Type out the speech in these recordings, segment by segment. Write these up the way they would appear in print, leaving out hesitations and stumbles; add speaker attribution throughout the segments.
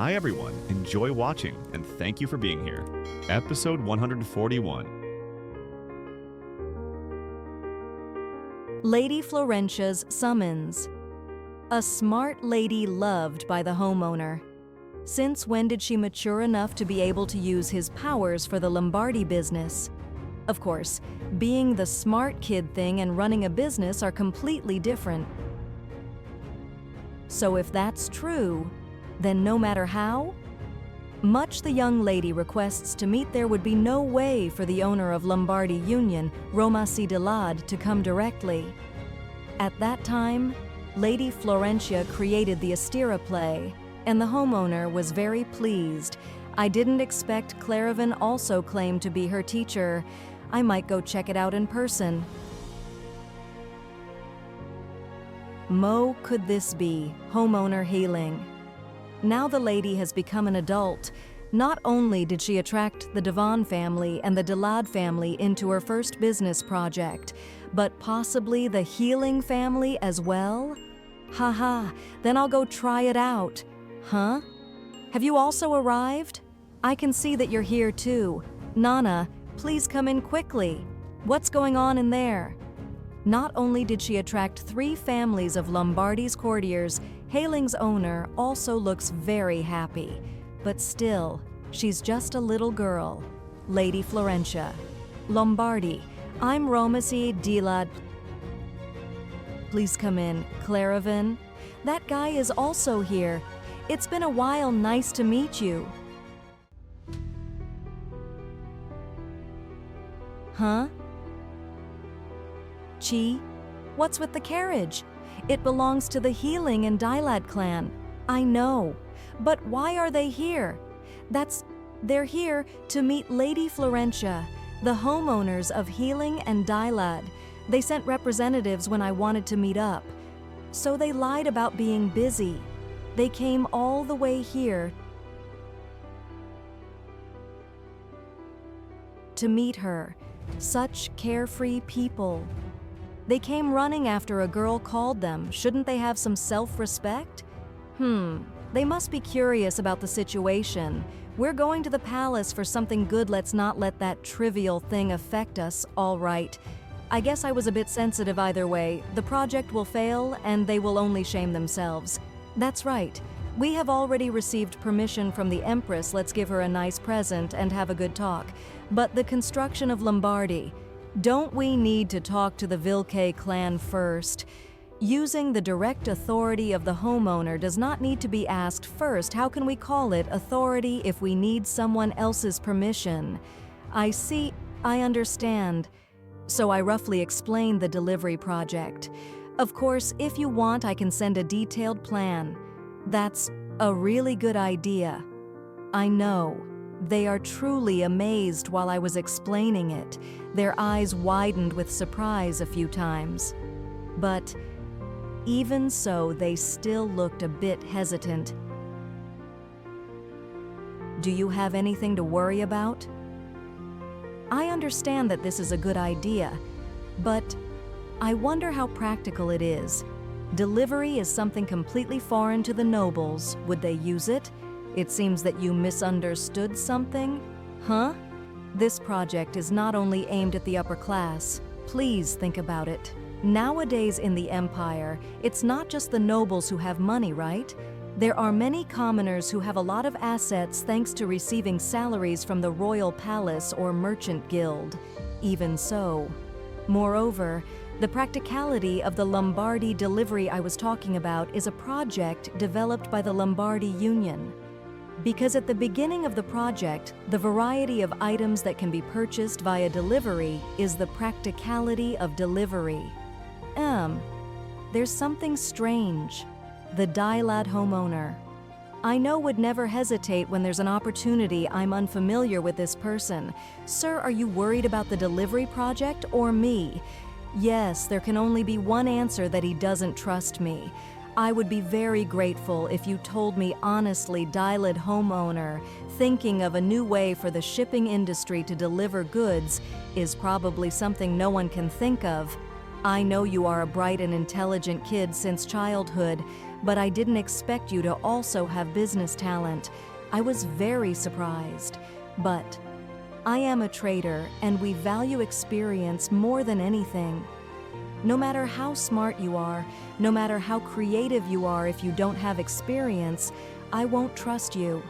Speaker 1: Hi everyone, enjoy watching and thank you for being here. Episode 141.
Speaker 2: Lady Florentia's Summons. A smart lady loved by the homeowner. Since when did she mature enough to be able to use his powers for the Lombardi business? Of course, being the smart kid thing and running a business are completely different. So if that's true, then no matter how much the young lady requests to meet, there would be no way for the owner of Lombardi Union, Romasi Delad, to come directly. At that time, Lady Florentia created the Astera play, and the homeowner was very pleased. I didn't expect Claravan also claimed to be her teacher. I might go check it out in person. Mo could this be, homeowner healing? Now the lady has become an adult. Not only did she attract the Devon family and the Delad family into her first business project, but possibly the healing family as well? Haha, then I'll go try it out. Huh? Have you also arrived? I can see that you're here too. Nana, please come in quickly. What's going on in there? Not only did she attract 3 families of Lombardi's courtiers, Hailing's owner also looks very happy. But still, she's just a little girl. Lady Florentia. Lombardi, I'm Romasi Delad. Please come in. Claravan? That guy is also here. It's been a while, nice to meet you. Huh? Chi? What's with the carriage? It belongs to the Healing and Dilad clan. I know. But why are they here? They're here to meet Lady Florentia, the homeowners of Healing and Dilad. They sent representatives when I wanted to meet up. So they lied about being busy. They came all the way here to meet her. Such carefree people. They came running after a girl called them. Shouldn't they have some self-respect? They must be curious about the situation. We're going to the palace for something good. Let's not let that trivial thing affect us, all right. I guess I was a bit sensitive either way. The project will fail, and they will only shame themselves. That's right. We have already received permission from the Empress. Let's give her a nice present and have a good talk. But the construction of Lombardi, don't we need to talk to the Vilke clan first? Using the direct authority of the homeowner does not need to be asked first. How can we call it authority if we need someone else's permission? I see, I understand. So I roughly explained the delivery project. Of course, if you want, I can send a detailed plan. That's a really good idea. I know. They are truly amazed while I was explaining it. Their eyes widened with surprise a few times. But even so, they still looked a bit hesitant. Do you have anything to worry about? I understand that this is a good idea, but I wonder how practical it is. Delivery is something completely foreign to the nobles. Would they use it? It seems that you misunderstood something? Huh? This project is not only aimed at the upper class. Please think about it. Nowadays in the Empire, it's not just the nobles who have money, right? There are many commoners who have a lot of assets thanks to receiving salaries from the royal palace or merchant guild. Even so. Moreover, the practicality of the Lombardi delivery I was talking about is a project developed by the Lombardi Union. Because at the beginning of the project, the variety of items that can be purchased via delivery is the practicality of delivery. There's something strange. The Dilad homeowner. I know would never hesitate when there's an opportunity. I'm unfamiliar with this person. Sir, are you worried about the delivery project or me? Yes, there can only be one answer, that he doesn't trust me. I would be very grateful if you told me honestly. Dilad homeowner, thinking of a new way for the shipping industry to deliver goods is probably something no one can think of. I know you are a bright and intelligent kid since childhood, but I didn't expect you to also have business talent. I was very surprised. But I am a trader, and we value experience more than anything. No matter how smart you are, no matter how creative you are, if you don't have experience, I won't trust you.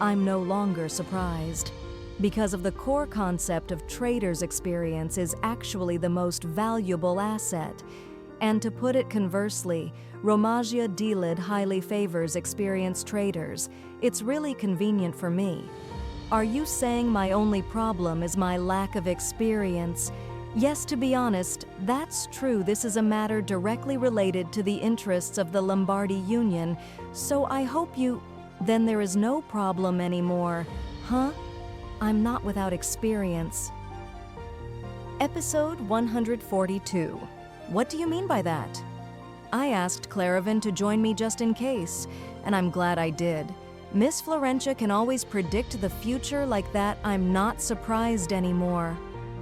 Speaker 2: I'm no longer surprised, because of the core concept of trader's experience is actually the most valuable asset. And to put it conversely, Romagia Delid highly favors experienced traders. It's really convenient for me. Are you saying my only problem is my lack of experience? Yes, to be honest, that's true. This is a matter directly related to the interests of the Lombardi Union, so I hope you... Then there is no problem anymore, huh? I'm not without experience. Episode 142. What do you mean by that? I asked Claravan to join me just in case, and I'm glad I did. Miss Florentia can always predict the future like that. I'm not surprised anymore.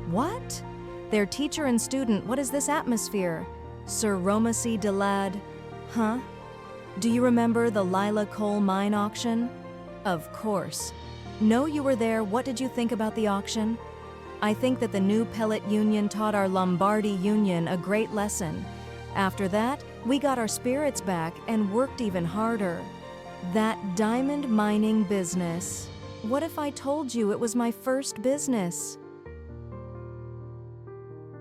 Speaker 2: What? Their teacher and student, what is this atmosphere? Sir Romacy Delad. Huh? Do you remember the Lila coal mine auction? Of course. No, you were there. What did you think about the auction? I think that the new pellet union taught our Lombardi union a great lesson. After that, we got our spirits back and worked even harder. That diamond mining business. What if I told you it was my first business?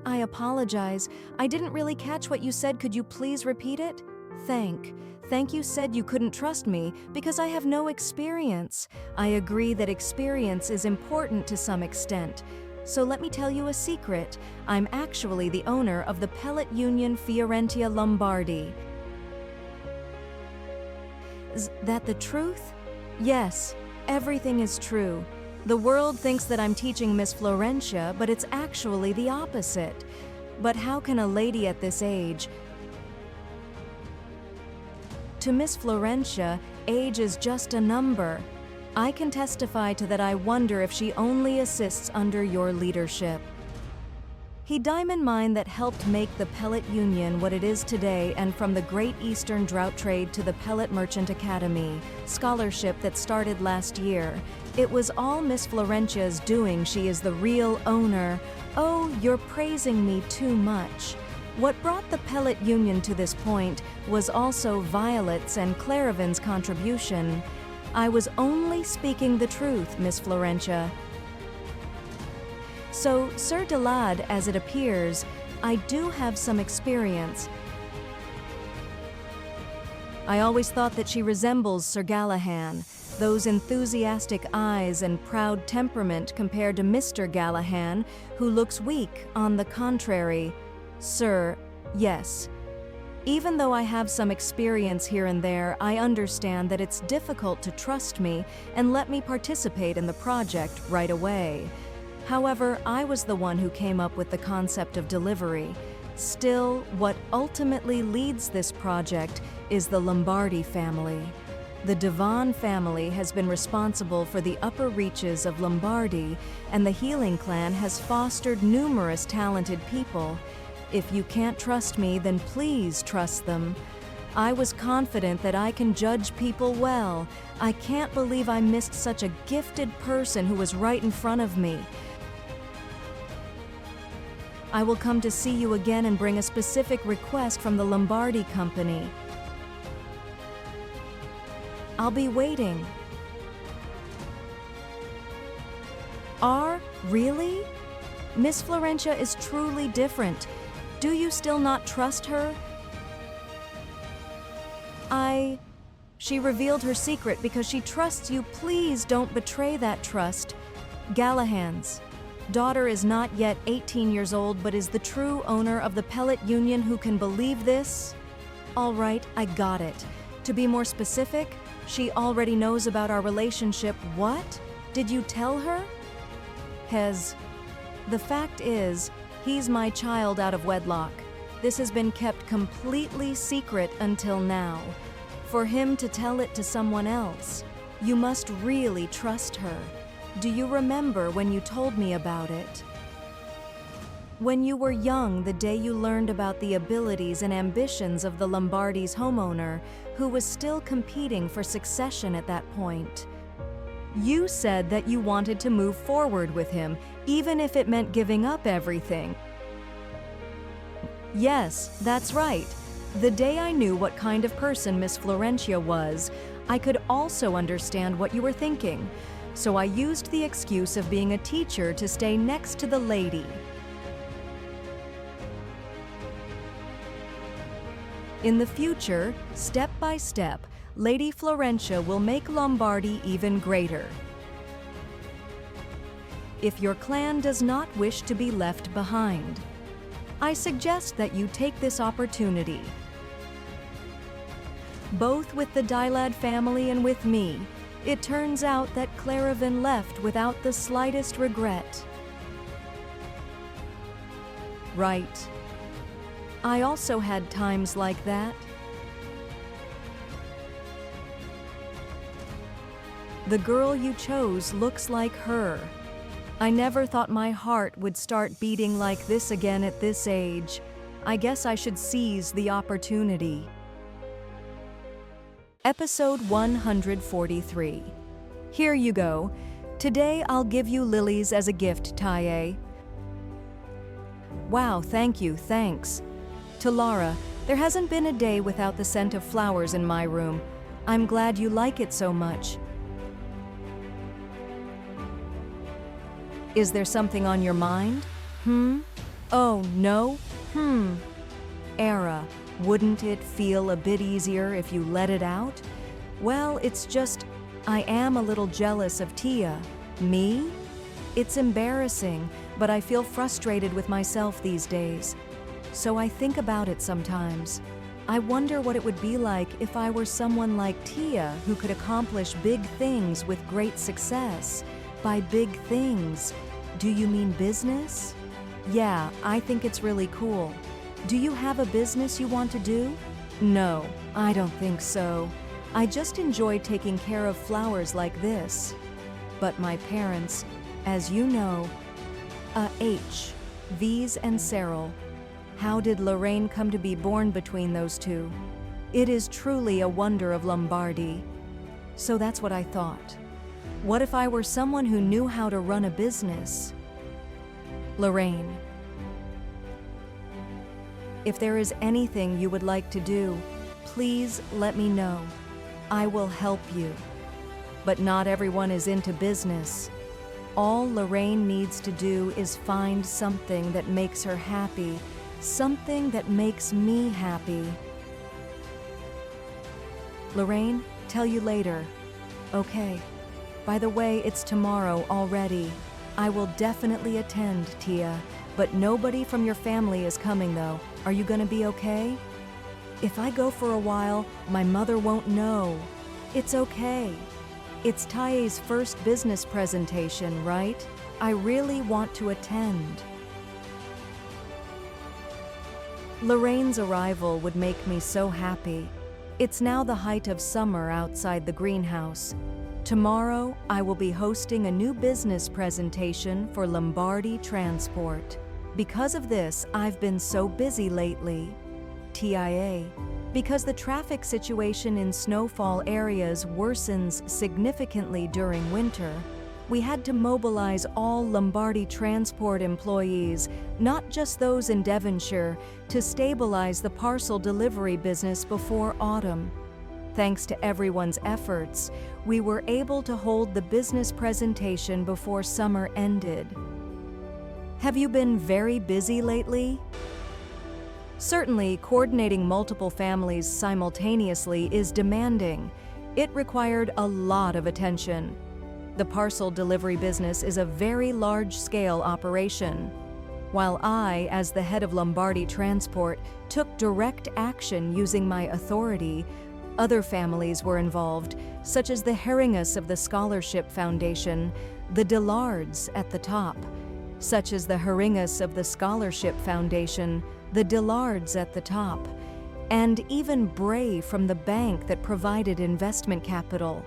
Speaker 2: I apologize. I didn't really catch what you said. Could you please repeat it? Thank you said you couldn't trust me because I have no experience. I agree that experience is important to some extent. So let me tell you a secret. I'm actually the owner of the pellet union Florentia Lombardi. Is that the truth? Yes, everything is true. The world thinks that I'm teaching Miss Florentia, but it's actually the opposite. But how can a lady at this age... To Miss Florentia, age is just a number. I can testify to that. I wonder if she only assists under your leadership. He diamond mine that helped make the pellet union what it is today, and from the Great Eastern Drought Trade to the Pellet Merchant Academy, scholarship that started last year. It was all Miss Florentia's doing. She is the real owner. Oh, you're praising me too much. What brought the pellet union to this point was also Violet's and Claravan's contribution. I was only speaking the truth, Miss Florentia. So, Sir Delad, as it appears, I do have some experience. I always thought that she resembles Sir Galahad, those enthusiastic eyes and proud temperament compared to Mr. Galahad, who looks weak. On the contrary, Sir, yes. Even though I have some experience here and there, I understand that it's difficult to trust me and let me participate in the project right away. However, I was the one who came up with the concept of delivery. Still, what ultimately leads this project is the Lombardi family. The Devon family has been responsible for the upper reaches of Lombardy, and the Healing Clan has fostered numerous talented people. If you can't trust me, then please trust them. I was confident that I can judge people well. I can't believe I missed such a gifted person who was right in front of me. I will come to see you again and bring a specific request from the Lombardi Company. I'll be waiting. Really? Miss Florentia is truly different. Do you still not trust her? She revealed her secret because she trusts you. Please don't betray that trust. Galahad's daughter is not yet 18 years old, but is the true owner of the pellet union. Who can believe this? All right, I got it. To be more specific, she already knows about our relationship. What? Did you tell her? The fact is, he's my child out of wedlock. This has been kept completely secret until now. For him to tell it to someone else, you must really trust her. Do you remember when you told me about it? When you were young, the day you learned about the abilities and ambitions of the Lombardi's homeowner, who was still competing for succession at that point, you said that you wanted to move forward with him, even if it meant giving up everything. Yes, that's right. The day I knew what kind of person Miss Florentia was, I could also understand what you were thinking. So I used the excuse of being a teacher to stay next to the lady. In the future, step by step, Lady Florentia will make Lombardi even greater. If your clan does not wish to be left behind, I suggest that you take this opportunity. Both with the Dylad family and with me, it turns out that Claravan left without the slightest regret. Right. I also had times like that. The girl you chose looks like her. I never thought my heart would start beating like this again at this age. I guess I should seize the opportunity. Episode 143. Here you go. Today I'll give you lilies as a gift, Taye. Wow, thank you, thanks. To Lara, there hasn't been a day without the scent of flowers in my room. I'm glad you like it so much. Is there something on your mind? Oh, no? Era, wouldn't it feel a bit easier if you let it out? Well, it's just, I am a little jealous of Tia. Me? It's embarrassing, but I feel frustrated with myself these days. So I think about it sometimes. I wonder what it would be like if I were someone like Tia who could accomplish big things with great success. By big things, do you mean business? Yeah, I think it's really cool. Do you have a business you want to do? No, I don't think so. I just enjoy taking care of flowers like this. But my parents, as you know, V's and Cyril. How did Lorraine come to be born between those two? It is truly a wonder of Lombardi. So that's what I thought. What if I were someone who knew how to run a business? Lorraine. If there is anything you would like to do, please let me know. I will help you. But not everyone is into business. All Lorraine needs to do is find something that makes her happy, something that makes me happy. Lorraine, tell you later. Okay. By the way, it's tomorrow already. I will definitely attend, Tia, but nobody from your family is coming though. Are you gonna be okay? If I go for a while, my mother won't know. It's okay. It's Taye's first business presentation, right? I really want to attend. Lorraine's arrival would make me so happy. It's now the height of summer outside the greenhouse. Tomorrow, I will be hosting a new business presentation for Lombardi Transport. Because of this, I've been so busy lately. TIA. Because the traffic situation in snowfall areas worsens significantly during winter, we had to mobilize all Lombardi Transport employees, not just those in Devonshire, to stabilize the parcel delivery business before autumn. Thanks to everyone's efforts, we were able to hold the business presentation before summer ended. Have you been very busy lately? Certainly, coordinating multiple families simultaneously is demanding. It required a lot of attention. The parcel delivery business is a very large-scale operation. While I, as the head of Lombardi Transport, took direct action using my authority, other families were involved, such as the Herringus of the Scholarship Foundation, the Dillards at the top, such as the Herringus of the Scholarship Foundation, the Dillards at the top, and even Bray from the bank that provided investment capital.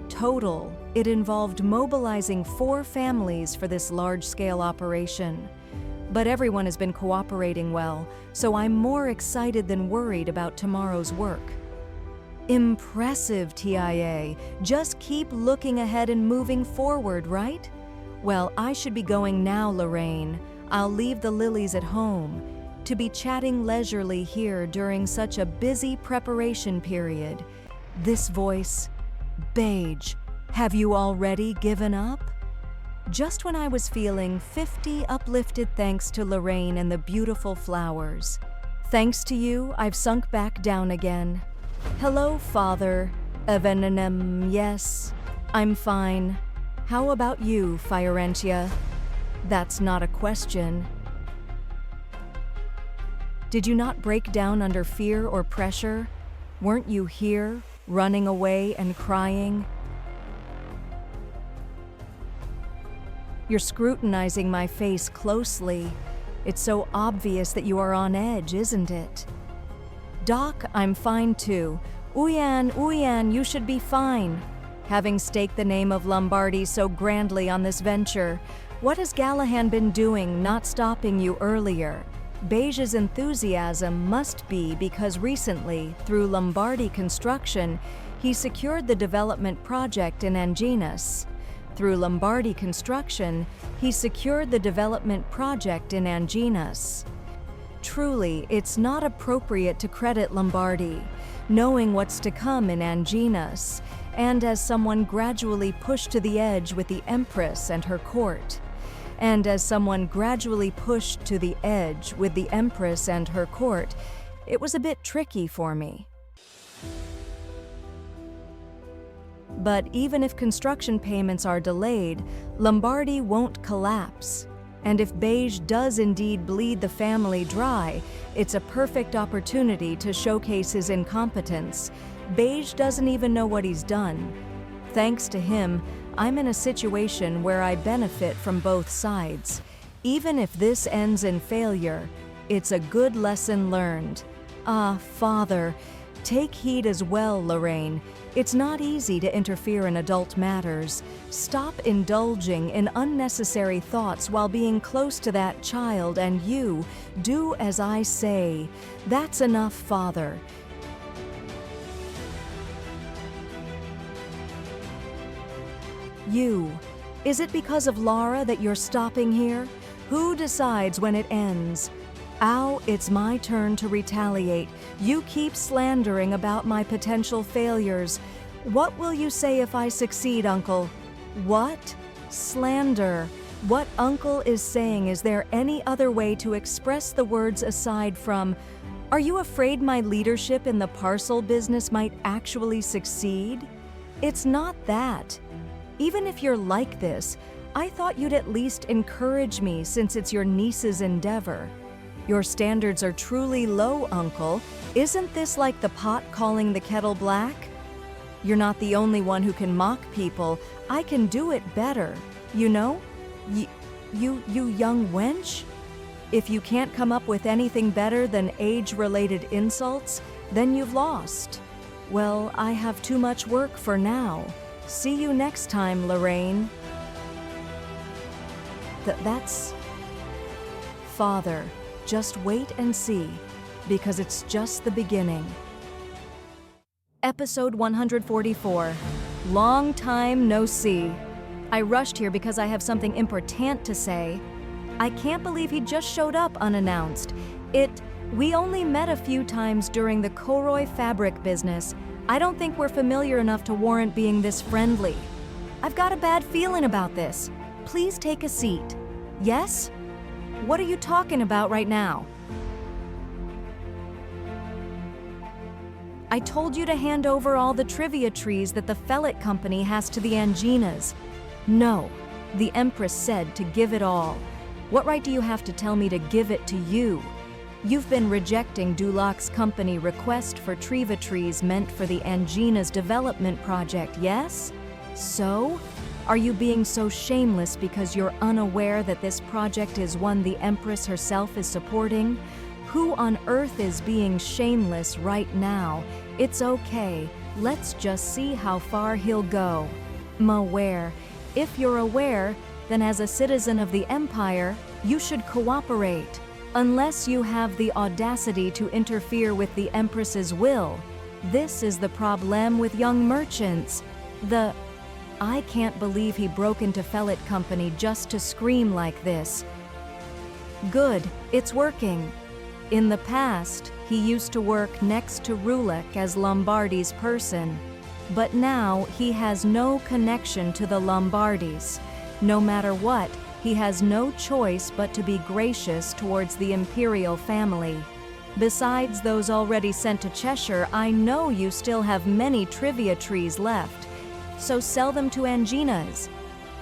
Speaker 2: Total, it involved mobilizing 4 families for this large-scale operation. but everyone has been cooperating well, so I'm more excited than worried about tomorrow's work. Impressive, TIA. Just keep looking ahead and moving forward, right? Well, I should be going now, Lorraine. I'll leave the lilies at home. To be chatting leisurely here during such a busy preparation period. This voice, Beige, have you already given up? Just when I was feeling 50 uplifted thanks to Lorraine and the beautiful flowers. Thanks to you, I've sunk back down again. Hello, Father. Yes, I'm fine. How about you, Florentia? That's not a question. Did you not break down under fear or pressure? Weren't you here, running away and crying? You're scrutinizing my face closely. It's so obvious that you are on edge, isn't it? Doc, I'm fine too. Uyan, you should be fine. Having staked the name of Lombardi so grandly on this venture, what has Gallahan been doing not stopping you earlier? Beige's enthusiasm must be because recently, through Lombardi Construction, he secured the development project in Anginas. Through Lombardi Construction, he secured the development project in Anginas. Truly, it's not appropriate to credit Lombardi, knowing what's to come in Anginas, and as someone gradually pushed to the edge with the Empress and her court. And as someone gradually pushed to the edge with the Empress and her court, it was a bit tricky for me. But even if construction payments are delayed, Lombardi won't collapse. And if Beige does indeed bleed the family dry, it's a perfect opportunity to showcase his incompetence. Beige doesn't even know what he's done. Thanks to him, I'm in a situation where I benefit from both sides. Even if this ends in failure, it's a good lesson learned. Ah, Father, take heed as well, Lorraine. It's not easy to interfere in adult matters. Stop indulging in unnecessary thoughts while being close to that child, and you, do as I say. That's enough, Father. You. Is it because of Lara that you're stopping here? Who decides when it ends? Ow, it's my turn to retaliate. You keep slandering about my potential failures. What will you say if I succeed, Uncle? What? Slander. What Uncle is saying, is there any other way to express the words aside from, are you afraid my leadership in the parcel business might actually succeed? It's not that. Even if you're like this, I thought you'd at least encourage me since it's your niece's endeavor. Your standards are truly low, Uncle. Isn't this like the pot calling the kettle black? You're not the only one who can mock people. I can do it better. You know? You young wench? If you can't come up with anything better than age-related insults, then you've lost. Well, I have too much work for now. See you next time, Lorraine. That's... Father, just wait and see, because it's just the beginning. Episode 144. Long time no see. I rushed here because I have something important to say. I can't believe he just showed up unannounced. We only met a few times during the Koroi fabric business. I don't think we're familiar enough to warrant being this friendly. I've got a bad feeling about this. Please take a seat. Yes? What are you talking about right now? I told you to hand over all the trivia trees that the Fellet Company has to the Anginas. No, the Empress said to give it all. What right do you have to tell me to give it to you? You've been rejecting Dulac's company request for triva trees meant for the Angina's development project, yes? So? Are you being so shameless because you're unaware that this project is one the Empress herself is supporting? Who on earth is being shameless right now? It's okay. Let's just see how far he'll go. M'aware. If you're aware, then as a citizen of the Empire, You should cooperate. Unless you have the audacity to interfere with the Empress's will. This is the problem with young merchants. I can't believe he broke into Fellet Company just to scream like this. Good, it's working. In the past, he used to work next to Rulek as Lombardi's person. But now he has no connection to the Lombardis. No matter what, he has no choice but to be gracious towards the imperial family. Besides those already sent to Cheshire, I know you still have many trivia trees left. So sell them to Anginas.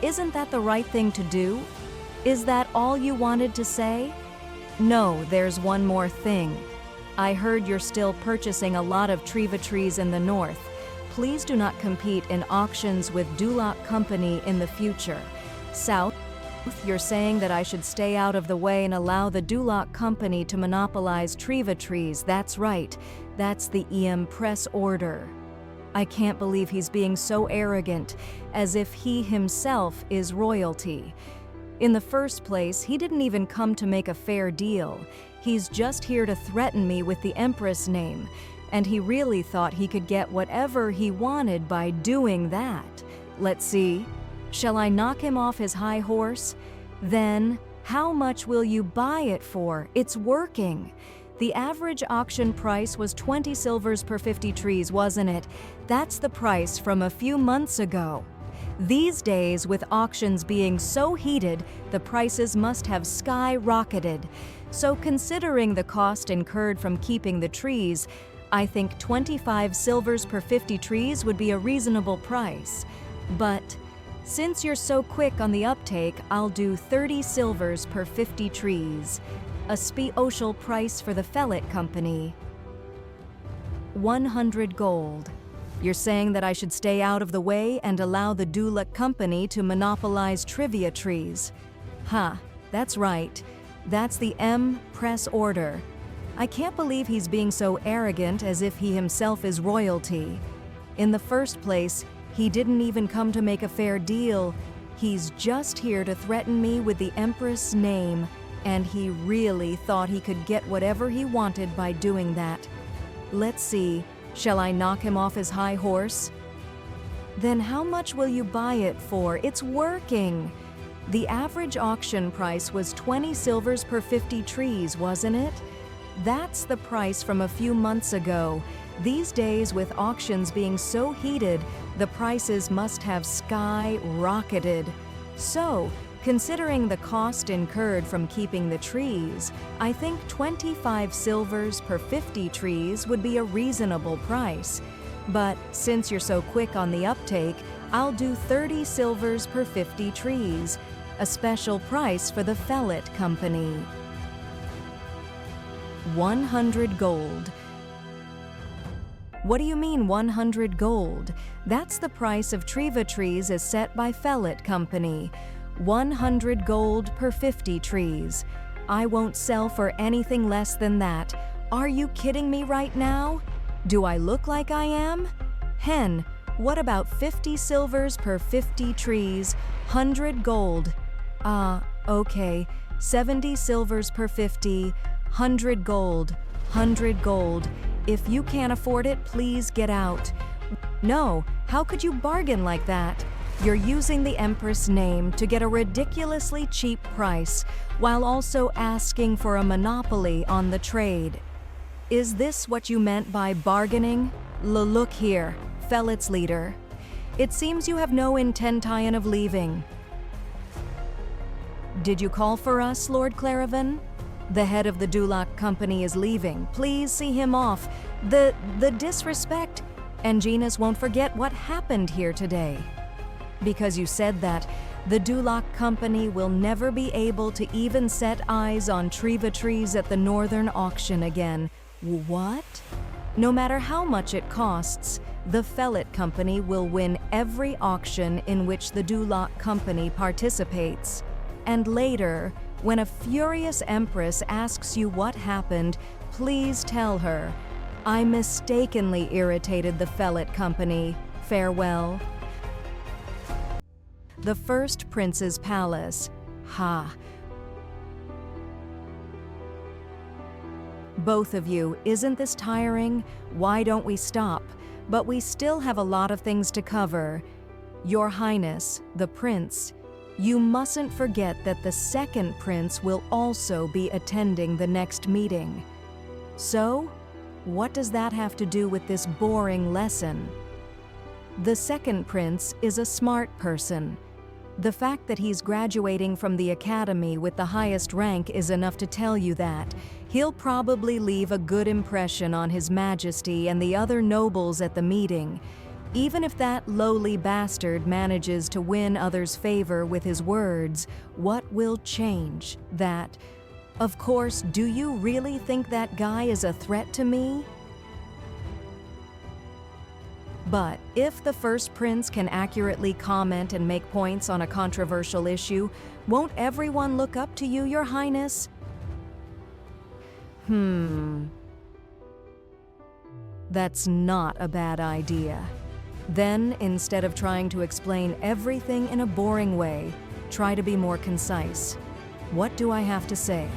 Speaker 2: Isn't that the right thing to do? Is that all you wanted to say? No, there's one more thing. I heard you're still purchasing a lot of trivia trees in the north. Please do not compete in auctions with Dulac Company in the future. South, you're saying that I should stay out of the way and allow the Dulac Company to monopolize trivia trees. That's right. That's the Press order. I can't believe he's being so arrogant, as if he himself is royalty. In the first place, he didn't even come to make a fair deal. He's just here to threaten me with the Empress name, and he really thought he could get whatever he wanted by doing that. Let's see. Shall I knock him off his high horse? Then, how much will you buy it for? It's working. The average auction price was 20 silvers per 50 trees, wasn't it? That's the price from a few months ago. These days, with auctions being so heated, the prices must have skyrocketed. So considering the cost incurred from keeping the trees, I think 25 silvers per 50 trees would be a reasonable price. But since you're so quick on the uptake, I'll do 30 silvers per 50 trees. A special price for the Fellet Company. 100 gold. You're saying that I should stay out of the way and allow the Dulac Company to monopolize trivia trees. That's right. That's the Press order. I can't believe he's being so arrogant as if he himself is royalty. In the first place, he didn't even come to make a fair deal. He's just here to threaten me with the Empress name, and he really thought he could get whatever he wanted by doing that. Let's see, shall I knock him off his high horse? Then how much will you buy it for? It's working. The average auction price was 20 silvers per 50 trees, wasn't it? That's the price from a few months ago. These days, with auctions being so heated, the prices must have skyrocketed. So, considering the cost incurred from keeping the trees, I think 25 silvers per 50 trees would be a reasonable price. But since you're so quick on the uptake, I'll do 30 silvers per 50 trees, a special price for the Fellet Company. 100 gold. What do you mean 100 gold? That's the price of trivia trees as set by Fellet Company. 100 gold per 50 trees. I won't sell for anything less than that. Are you kidding me right now? Do I look like I am? Hen, what about 50 silvers per 50 trees, 100 gold? Okay, 70 silvers per 50, 100 gold, 100 gold. If you can't afford it, please get out. No, how could you bargain like that? You're using the Empress name to get a ridiculously cheap price, while also asking for a monopoly on the trade. Is this what you meant by bargaining? Look here, Fellet's leader. It seems you have no intention of leaving. Did you call for us, Lord Claravan? The head of the Dulac Company is leaving. Please see him off. The disrespect. Anginas won't forget what happened here today. Because you said that, the Dulac Company will never be able to even set eyes on trivia trees at the northern auction again. What? No matter how much it costs, the Fellet Company will win every auction in which the Dulac Company participates. And later, when a furious empress asks you what happened, please tell her, I mistakenly irritated the Fellet Company. Farewell. The First Prince's Palace. Both of you, isn't this tiring? Why don't we stop? But we still have a lot of things to cover. Your Highness, the Prince, you mustn't forget that the second Prince will also be attending the next meeting. So, what does that have to do with this boring lesson? The second Prince is a smart person. The fact that he's graduating from the academy with the highest rank is enough to tell you that. He'll probably leave a good impression on His Majesty and the other nobles at the meeting. Even if that lowly bastard manages to win others' favor with his words, what will change? That, of course, do you really think that guy is a threat to me? But if the first prince can accurately comment and make points on a controversial issue, won't everyone look up to you, Your Highness? That's not a bad idea. Then, instead of trying to explain everything in a boring way, try to be more concise. What do I have to say?